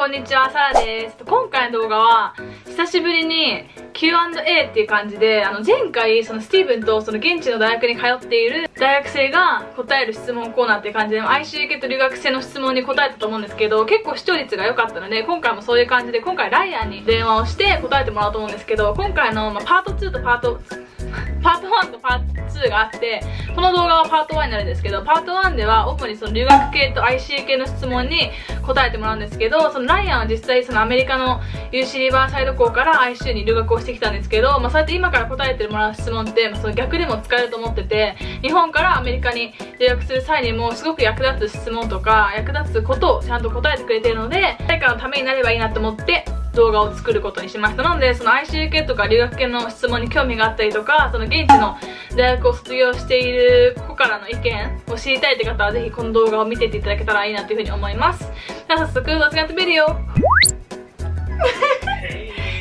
こんにちは、サラです。今回の動画は久しぶりに Q&A っていう感じで、前回スティーブンと現地の大学に通っている大学生が答える質問コーナーっていう感じで ICU 系と留学生の質問に答えたと思うんですけど、結構視聴率が良かったので、今回もそういう感じで、今回ライアンに電話をして答えてもらおうと思うんですけど、今回の、パート2とパート1とパート2があって、この動画はパート1になるんですけど、パート1では主に留学系と ICU 系の質問に答えてもらうんですけど、ライアンは実際アメリカの UC リバーサイド校から ICU に留学をしてきたんですけど、そうやって今から答えてもらう質問って、逆でも使えると思ってて、日本からアメリカに留学する際にもすごく役立つ質問とか役立つことをちゃんと答えてくれているので、誰かのためになればいいなと思って動画を作ることにしました。なのでICU 系とか留学系の質問に興味があったりとか、現地の大学を卒業している子からの意見を知りたいという方はぜひこの動画を見ていっていただけたらいいなというふうに思います。では早速 Let's get the video!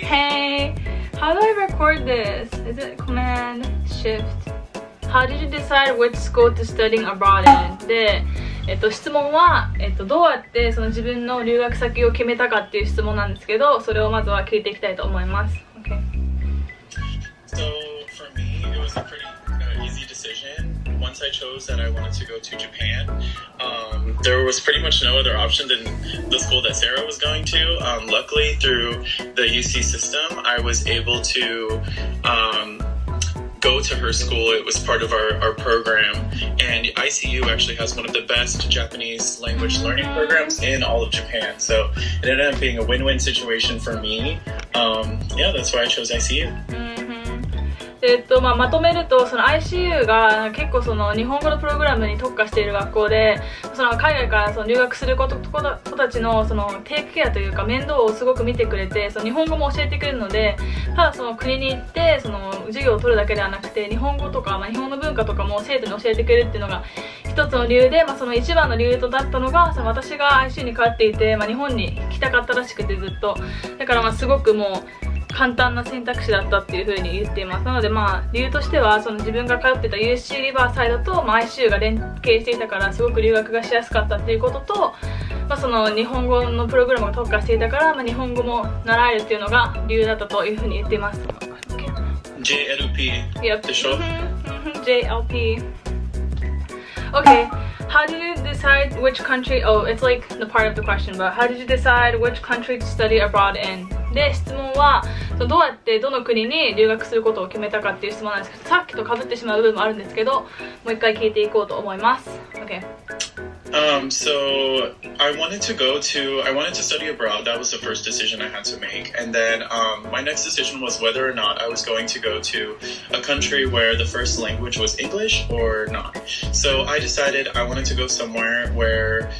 Hey! How do I record this? Is it Command Shift? How did you decide which school to studying abroad in? で質問は、どうやって自分の留学先を決めたかっていう質問なんですけど、それをまずは聞いていきたいと思います。Okay. So for me, it was a pretty easy decision. Once I chose that I wanted to go to Japan, there was pretty much no other option than the school that Sarah was going to. Luckily, through the UC system, I was able to go to her school. It was part of our program, and ICU actually has one of the best Japanese language learning programs in all of Japan, so it ended up being a win-win situation for me. Yeah, that's why I chose ICU. まとめるとICU が結構日本語のプログラムに特化している学校で、海外から留学する子たちのテイクケアというか面倒をすごく見てくれて、日本語も教えてくれるので、ただ国に行って授業を取るだけではなくて、日本語とか、日本の文化とかも生徒に教えてくれるっていうのが一つの理由で、一番の理由となったのが私が ICU に通っていて、日本に来たかったらしくてずっとだからすごくもう簡単な選択肢だったっていう風に言っています。なので理由としては自分が通ってた UC リバーサイドと、ICU が連携していたからすごく留学がしやすかったっていうことと、日本語のプログラムが特化していたから、日本語も習えるっていうのが理由だったという風に言っています。JLP でしょ？ JLP. Okay, how did you decide which country? Oh, it's like the part of the question, but how did you decide which country to study abroad in? で質問はどうやってどの国に留学することを決めたかっていう質問なんですけど、さっきと被ってしまう部分もあるんですけど、もう一回聞いていこうと思います。Okay. So I wanted to study abroad. That was the first decision I had to make. And then my next decision was whether or not I was going to go to a country where the first language was English or not. So I decided I wanted to go somewhere where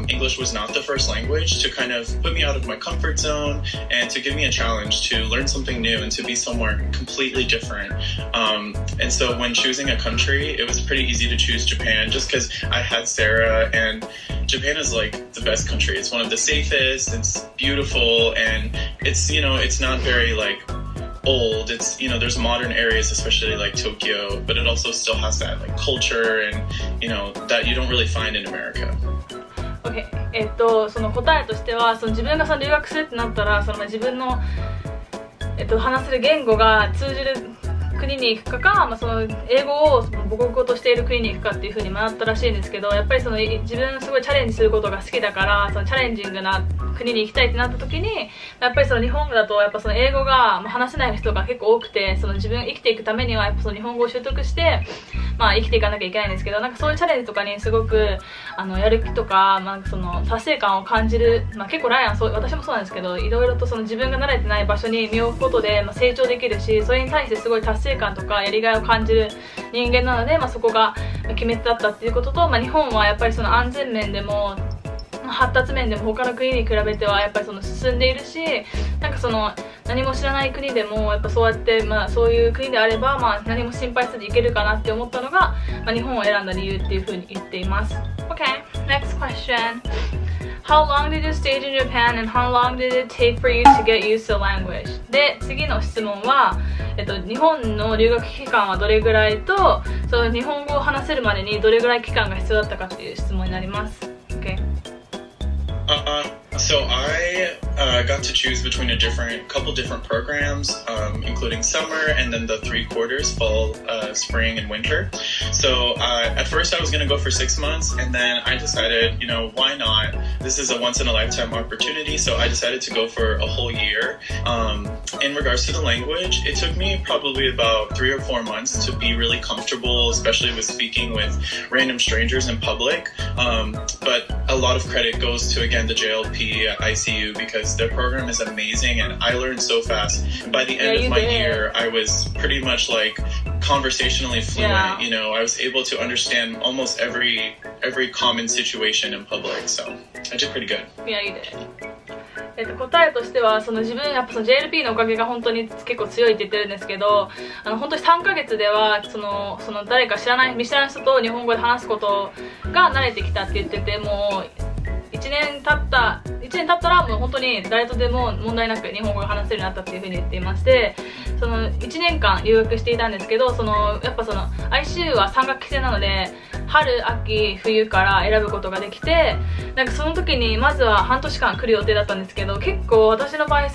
English was not the first language, to kind of put me out of my comfort zone and to give me a challenge to learn something new and to be somewhere completely different. And so when choosing a country, it was pretty easy to choose Japan just because I had Sarah, and Japan is like the best country. It's one of the safest, it's beautiful, and it's not very old. It's there's modern areas, especially like Tokyo, but it also still has that culture and that you don't really find in America. Okay. 答えとしては自分が留学するってなったら自分の話せる言語が通じる国に行くか、英語を母国語としている国に行くかっていう風に迷ったらしいんですけど、やっぱり自分すごいチャレンジすることが好きだから、チャレンジングな国に行きたいってなった時に、やっぱり日本だと英語が話せない人が結構多くて、自分生きていくためにはやっぱ日本語を習得して生きていかなきゃいけないんですけど、そういうチャレンジとかにすごくやる気とか、達成感を感じる、結構ライアン私もそうなんですけど、いろいろと自分が慣れてない場所に身を置くことで、成長できるし、それに対してすごい達成感とかやりがいを感じる人間なので、そこが決め手だったっていうことと、日本はやっぱり安全面でも発達面でも他の国に比べてはやっぱり進んでいるし、何も知らない国でもやっぱそうやって、そういう国であれば、何も心配せず行けるかなって思ったのが、日本を選んだ理由っていう風に言っています。 Okay, next question. How long did you stay in Japan and how long did it take for you to get used to the language? で、次の質問は、日本の留学期間はどれぐらいと、日本語を話せるまでにどれぐらい期間が必要だったかっていう質問になります。Okay. So I got to choose between couple different programs, including summer and then the 3 quarters, fall, spring, and winter. So at first I was going to go for 6 months, and then I decided, why not? This is a once-in-a-lifetime opportunity, so I decided to go for a whole year. In regards to the language, it took me probably about 3 or 4 months to be really comfortable, especially with speaking with random strangers in public. But a lot of credit goes to, again, the JLP at ICU, because their program is amazing and I learned so fast. By the end of my year, I was pretty much like conversationally fluent. I was able to understand almost every common situation in public, so I did pretty good. Yeah, you did. 答えとしては自分やっぱJLP のおかげが本当に結構強いって言ってるんですけど、本当に3ヶ月では誰か見知らない人と日本語で話すことが慣れてきたって言ってて、もう1年経ったらもう本当に誰とでも問題なく日本語が話せるようになったっていうふうに言っていまして、1年間留学していたんですけど、やっぱICU は3学期制なので春秋冬から選ぶことができて、その時にまずは半年間来る予定だったんですけど、結構私の場合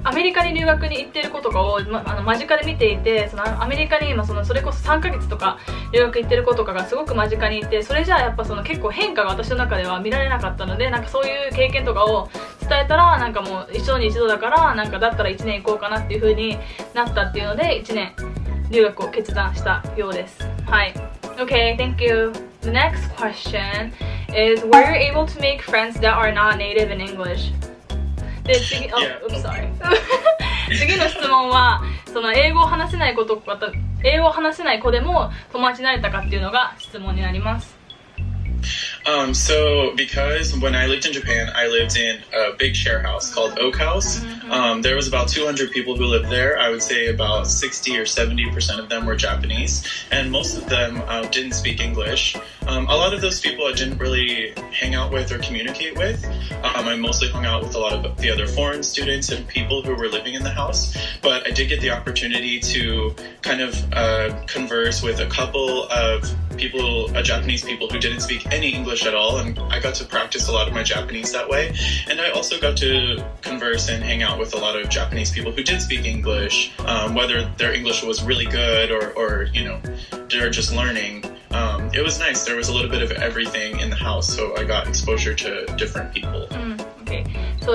アメリカに留学に行っている子とかを、間近で見ていて、アメリカに今それこそ3ヶ月とか留学行ってる子とかがすごく間近にいて、それじゃあやっぱ結構変化が私の中では見られなかったので、そういう経験とかを伝えたらもう一生に一度だからだったら1年行こうかなっていう風になったっていうので1年留学を決断したようです。はい。Okay, thank you. The next question is, were you able to make friends that are not native in English? で次の質問は英語を話せない子でも友達になれたかっていうのが質問になります。So because when I lived in Japan, I lived in a big share house called Oak House. There was about 200 people who lived there. I would say about 60 or 70% of them were Japanese, and most of them didn't speak English. A lot of those people I didn't really hang out with or communicate with. I mostly hung out with a lot of the other foreign students and people who were living in the house, but I did get the opportunity to kind of converse with a couple of Japanese people who didn't speak any English at all, and I got to practice a lot of my Japanese that way. And I also got to converse and hang out with a lot of Japanese people who did speak English, whether their English was really good or they're just learning. It was nice. There was a little bit of everything in the house, so I got exposure to different people. Okay.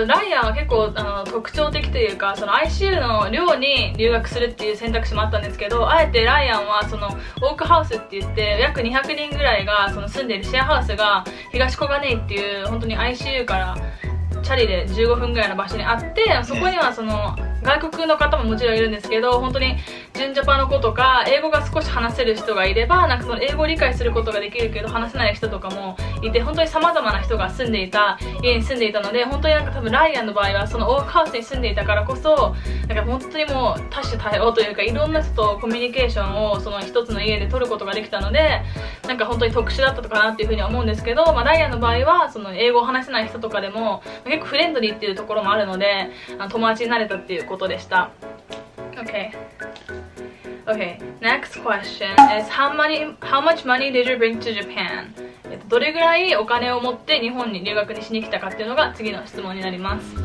ライアンは結構特徴的というかICU の寮に留学するっていう選択肢もあったんですけど、あえてライアンはオークハウスって言って約200人ぐらいが住んでいるシェアハウスが東小金井っていう本当に ICU からチャリで15分ぐらいの場所にあって、そこには外国の方ももちろんいるんですけど、本当に純ジャパの子とか英語が少し話せる人がいれば英語を理解することができるけど話せない人とかもいて、本当に様々な人が家に住んでいたので、本当に多分ライアンの場合はオークハウスに住んでいたからこそ本当にもう多種多様というかいろんな人とコミュニケーションを一つの家で取ることができたので、本当に特殊だったのかなっていうふうには思うんですけど、ライアンの場合は英語を話せない人とかでも結構フレンドリーっていうところもあるので友達になれたっていうことでした。Okay, next question is how much money did you bring to Japan? どれぐらいお金を持って日本に留学にしに来たかっていうのが次の質問になります。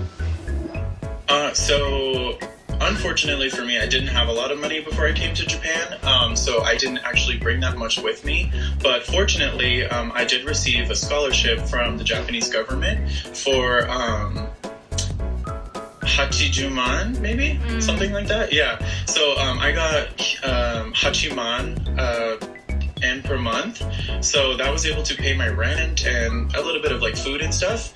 So unfortunately for me, I didn't have a lot of money before I came to Japan, so I didn't actually bring that much with me. But fortunately, I did receive a scholarship from the Japanese government for 80万, maybe? Something like that? Yeah. So I got 8万yen per month. So that was able to pay my rent and a little bit of food and stuff.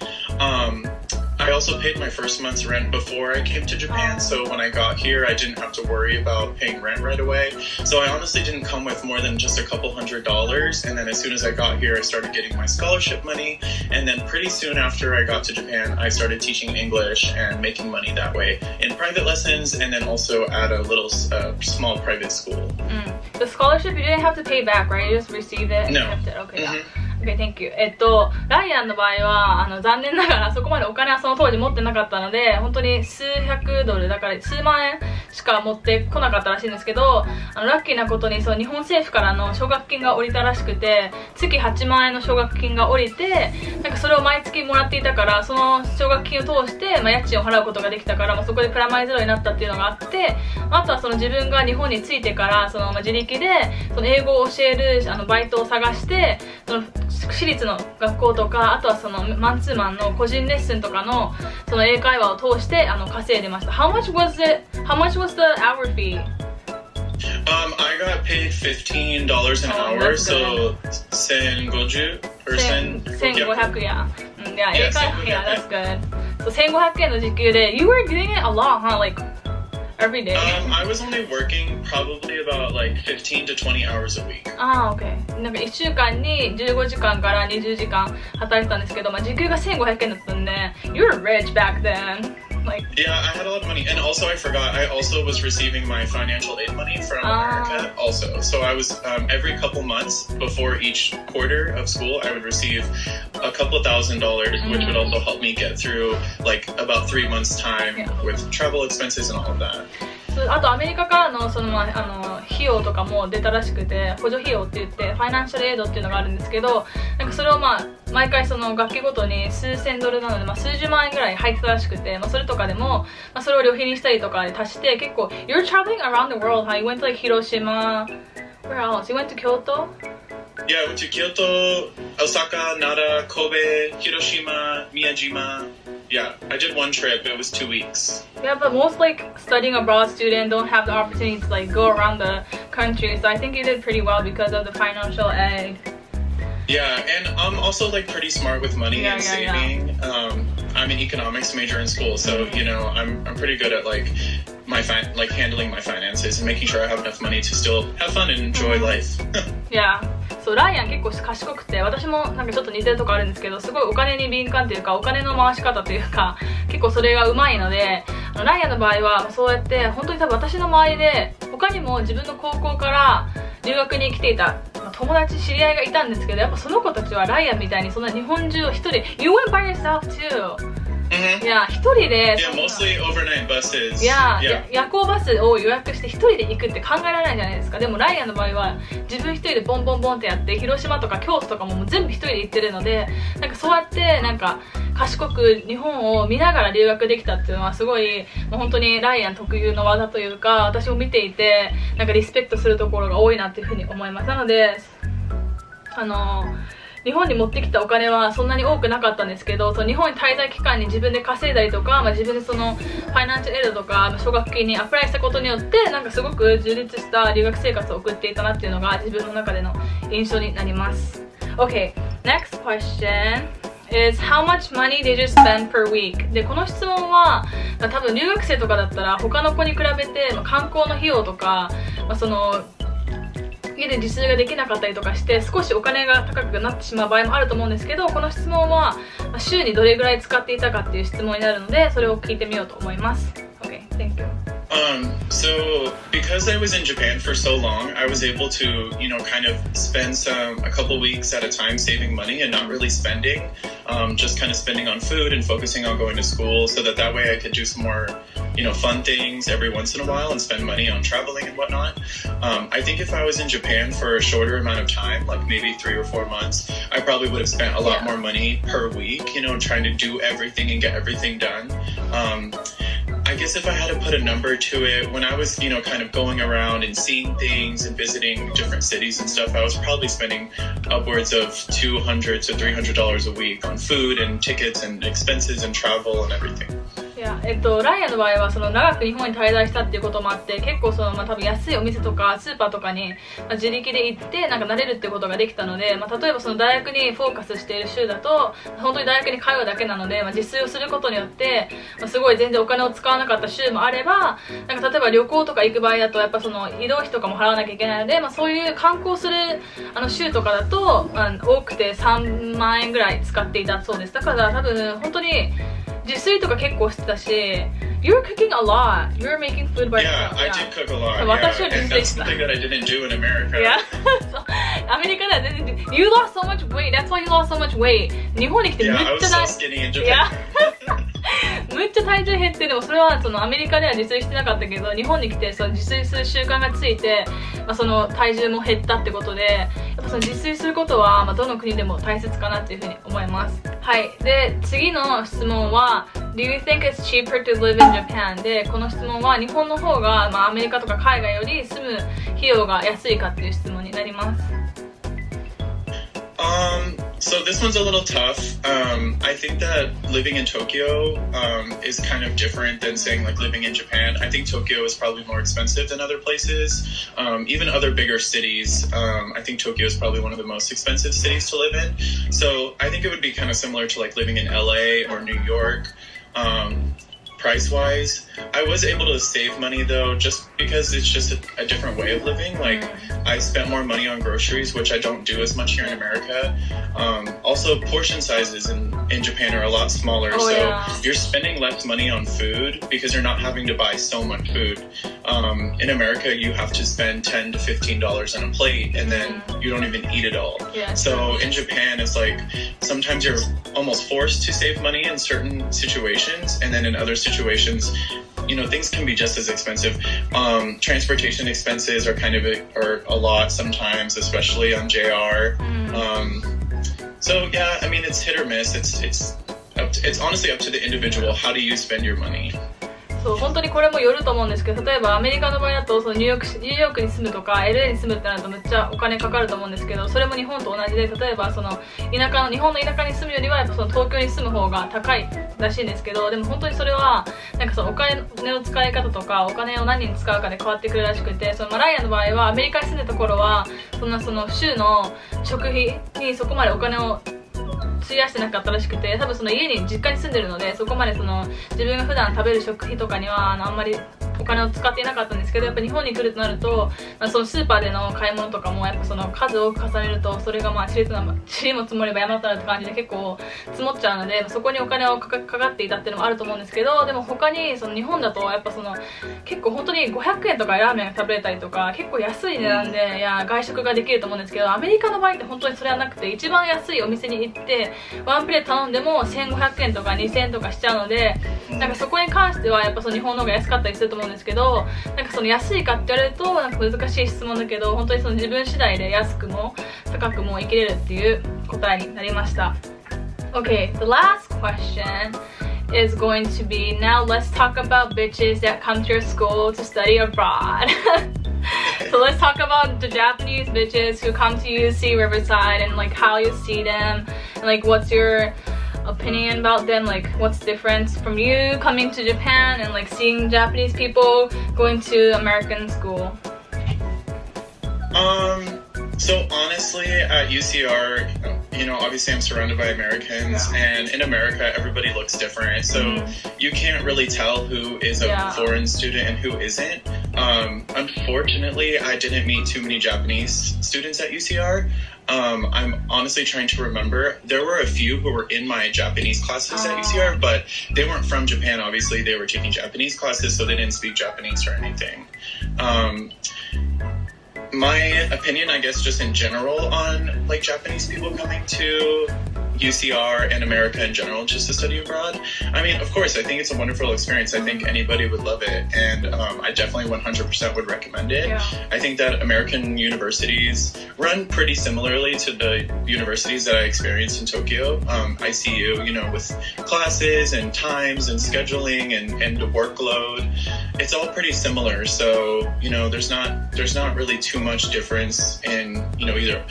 I also paid my first month's rent before I came to Japan, so when I got here, I didn't have to worry about paying rent right away. So I honestly didn't come with more than just a couple $100s, and then as soon as I got here, I started getting my scholarship money, and then pretty soon after I got to Japan, I started teaching English and making money that way in private lessons, and then also at a little small private school. The scholarship, you didn't have to pay back, right? You just received it and No. kept it. Okay, Okay, thank you. ライアンの場合は残念ながらそこまでお金はその当時持ってなかったので、本当に数百ドルだから数万円しか持ってこなかったらしいんですけど、ラッキーなことにその日本政府からの奨学金が下りたらしくて、月8万円の奨学金が下りて、なんかそれを毎月もらっていたから、その奨学金を通して、家賃を払うことができたから、そこでプラマイゼロになったっていうのがあって、あとはその自分が日本に着いてから自力でその英語を教えるバイトを探して、その私立の学校とか、あとはそのマンツーマンの個人レッスンとかのその英会話を通して稼いでました。How much was the hour fee? I got paid $15 an hour, so 1,500 or 1,500 yeah. Yeah, 英会話 yeah, that's good. So 1,500円の時給で You were getting it a lot, huh? Like every day? I was only working probably about like 15 to 20 hours a week. Okay. なんか1週間に15時間から20時間働いてたんですけど、時給が1,500円だったんで You were rich back then. Yeah, I had a lot of money, and also I forgot, I also was receiving my financial aid money from America also. So I was every couple months before each quarter of school, I would receive a couple $1,000, which would also help me get through like about 3 months time with travel expenses and all of that. あとアメリカからの費用とかも出たらしくて、補助費用って言ってファイナンシャルエイドっていうのがあるんですけど、なんかそれを毎回学期ごとに数千ドルなので、数十万円ぐらい入ってたらしくて、それとかでも、それを旅費にしたりとかで足して、結構 You're traveling around the world, huh? You went to like Hiroshima, where else? You went to Kyoto? Yeah, I went to Kyoto, Osaka, Nara, Kobe, Hiroshima, Miyajima.Yeah, I did one trip. It was 2 weeks. Yeah, but most studying abroad students don't have the opportunity to go around the country. So I think you did pretty well because of the financial aid. Yeah, and I'm also pretty smart with money and saving. I'm an economics major in school, so I'm pretty good at handling my finances and making sure I have enough money to still have fun and enjoy life. Yeah.そうライアン結構賢くて、私もなんかちょっと似てるとこあるんですけど、すごいお金に敏感というか、お金の回し方というか、結構それがうまいので、ライアンの場合はそうやって本当に多分私の周りで他にも自分の高校から留学に来ていた友達知り合いがいたんですけど、やっぱその子たちはライアンみたいにそんな日本中を一人 You went by yourself too.いや一人で Yeah, mostly overnight buses. いや夜行バスを予約して一人で行くって考えられないじゃないですか。でもライアンの場合は自分一人でボンボンボンってやって、広島とか京都とかも全部一人で行ってるので、なんかそうやってなんか賢く日本を見ながら留学できたっていうのはすごいもう本当にライアン特有の技というか、私も見ていてなんかリスペクトするところが多いなっていうふうに思います。なので日本に持ってきたお金はそんなに多くなかったんですけど、日本に滞在期間に自分で稼いだりとか、自分でファイナンシャルエイドとか奨学金にアプライしたことによってなんかすごく充実した留学生活を送っていたなっていうのが自分の中での印象になります。Okay, next question is how much money did you spend per week? でこの質問は多分留学生とかだったら他の子に比べて観光の費用とか、家で自炊ができなかったりとかして少しお金が高くなってしまう場合もあると思うんですけど、この質問は週にどれぐらい使っていたかっていう質問になるので、それを聞いてみようと思います。Okay, thank you. So because I was in Japan for so long, I was able to, kind of spend a couple weeks at a time saving money and not really spending, just kind of spending on food and focusing on going to school so that way I could do some more, fun things every once in a while and spend money on traveling and whatnot. I think if I was in Japan for a shorter amount of time, like maybe 3 or 4 months, I probably would have spent a lot more money per week, trying to do everything and get everything done. I guess if I had to put a number to it, when I was, kind of going around and seeing things and visiting different cities and stuff, I was probably spending upwards of $200 to $300 a week on food and tickets and expenses and travel and everything.いやライアンの場合は長く日本に滞在したっていうこともあって、結構多分安いお店とかスーパーとかに、自力で行ってなんか慣れるっていうことができたので、例えば大学にフォーカスしている州だと本当に大学に通うだけなので、自炊をすることによって、すごい全然お金を使わなかった州もあれば、なんか例えば旅行とか行く場合だとやっぱ移動費とかも払わなきゃいけないので、そういう観光する州とかだと、多くて3万円ぐらい使っていたそうです。だから多分本当に自炊とか結構してたし、You're cooking a lot. You're making food by Yeah, yourself. I did cook a lot. 私は Yeah, 自 and 炊 that's した。 something that I didn't do in America. Yeah. そうアメリカでは全然 You lost so much weight. That's why you lost so much weight. 日本に来てめっ Yeah, I ち was ゃ so skinny in い Japan. やむっちゃ体重減って、でもそれはそのアメリカでは自炊してなかったけど、日本に来てその自炊する習慣がついて、その体重も減ったってことで、やっぱその自炊することは、どの国でも大切かなっていうふうに思います。はい。で、次の質問は Do you think it's cheaper to live in Japan? で、この質問は日本の方が、アメリカとか海外より住む費用が安いかっていう質問になります。So this one's a little tough. I think that living in Tokyo is kind of different than saying like living in Japan. I think Tokyo is probably more expensive than other places. Even other bigger cities, I think Tokyo is probably one of the most expensive cities to live in. So I think it would be kind of similar to like living in LA or New York. Price-wise, I was able to save money though, just because it's just a different way of living. Like, I spent more money on groceries, which I don't do as much here in America. Also, portion sizes in Japan are a lot smaller, you're spending less money on food because you're not having to buy so much food. In America, you have to spend $10 to $15 on a plate, and then you don't even eat it all. So in Japan, it's like sometimes you're almost forced to save money in certain situations, and then in other situations, things can be just as expensive. Transportation expenses are kind of a lot sometimes, especially on JR. So yeah, I mean, it's hit or miss. It's honestly up to the individual. How do you spend your money? そう本当にこれもよると思うんですけど、例えばアメリカの場合だとそのニューヨークに住むとか LA に住むってなるとめっちゃお金かかると思うんですけど、それも日本と同じで、例えばその日本の田舎に住むよりはやっぱその東京に住む方が高いらしいんですけど、でも本当にそれはなんかそのお金の使い方とかお金を何に使うかで変わってくるらしくて、そのライアンの場合はアメリカに住んでた頃はその州の食費にそこまでお金を費やしてなかったらしくて、多分その家に実家に住んでるのでそこまでその自分が普段食べる食費とかにはあんまりお金を使っていなかったんですけど、やっぱ日本に来るとなると、そのスーパーでの買い物とかもやっぱその数を多く重ねるとそれが塵も積もれば山となるって感じで結構積もっちゃうので、そこにお金をかかっていたっていうのもあると思うんですけど、でも他にその日本だとやっぱその結構本当に500円とかラーメンが食べれたりとか結構安い値段で外食ができると思うんですけど、アメリカの場合って本当にそれはなくて、一番安いお店に行ってワンプレート頼んでも1500円とか2000円とかしちゃうので、なんかそこに関してはやっぱその日本の方が安かったりすると思うんですけど、なんかその安いかって言われるとなんか難しい質問だけど、本当にその自分次第で安くも高くも生きれるっていう答えになりました。 Okay, the last question is going to be, now let's talk about bitches that come to your school to study abroad. So let's talk about the Japanese bitches who come to UC Riverside and like how you see them and like what's your opinion about them, like what's the difference from you coming to Japan and like seeing Japanese people going to American school. So honestly, at UCR, obviously I'm surrounded by Americans, and in America everybody looks different, so you can't really tell who is a foreign student and who isn't. Unfortunately, I didn't meet too many Japanese students at UCR. I'm honestly trying to remember. There were a few who were in my Japanese classes at UCR, but they weren't from Japan. Obviously, they were taking Japanese classes, so they didn't speak Japanese or anything. My opinion, I guess, just in general on like Japanese people coming to UCR and America in general just to study abroad. I mean, of course, I think it's a wonderful experience. I think anybody would love it, and I definitely 100% would recommend it. I think that American universities run pretty similarly to the universities that I experienced in Tokyo. ICU, with classes and times and scheduling and the workload, it's all pretty similar. So, there's not really too much difference in, either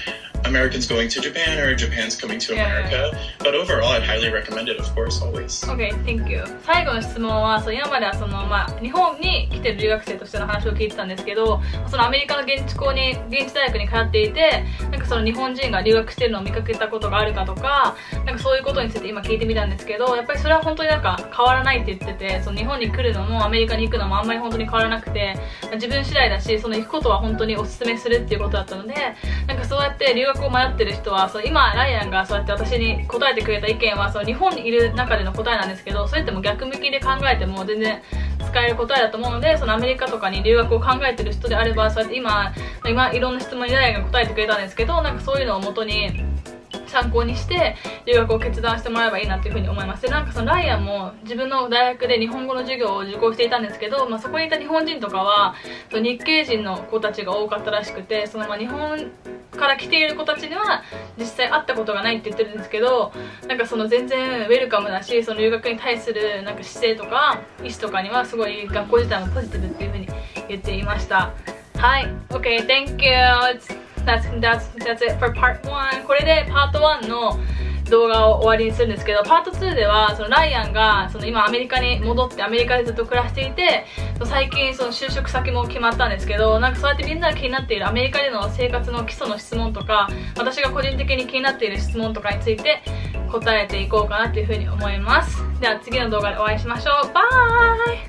Americans going to Japan or Japan's coming to America. But overall, I'd highly recommend it, of course, always. Okay, thank you. 最後の質問は、今までは日本に来てる留学生としての話を聞いてたんですけど、そのアメリカの現地大学に通っていて、なんかその日本人が留学してるのを見かけたことがあるかとか、なんかそういうことについて今聞いてみたんですけど、やっぱりそれは本当になんか変わらないって言ってて、その日本に来るのもアメリカに行くのもあんまり本当に変わらなくて、自分次第だし、その行くことは本当におすすめするっていうことだったので、なんかそうやって留学を迷ってる人は今ライアンがそうやって私に答えてくれた意見は日本にいる中での答えなんですけど、それっても逆向きで考えても全然使える答えだと思うので、アメリカとかに留学を考えてる人であればそうやって今いろんな質問にライアンが答えてくれたんですけど、そういうのを元に参考にして留学を決断してもらえばいいなというふうに思います。でライアンも自分の大学で日本語の授業を受講していたんですけど、そこにいた日本人とかは日系人の子たちが多かったらしくて、日本から来ている子たちには実際会ったことがないって言ってるんですけど、全然ウェルカムだし、留学に対する姿勢とか意思とかにはすごい学校自体もポジティブっていうふうに言っていました。はい、OK, thank you.That's it for part 1. これでパート1の動画を終わりにするんですけど、パート2ではライアンが今アメリカに戻ってアメリカでずっと暮らしていて、最近就職先も決まったんですけど、そうやってみんなが気になっているアメリカでの生活の基礎の質問とか、私が個人的に気になっている質問とかについて答えていこうかなというふうに思います。では次の動画でお会いしましょう。バイ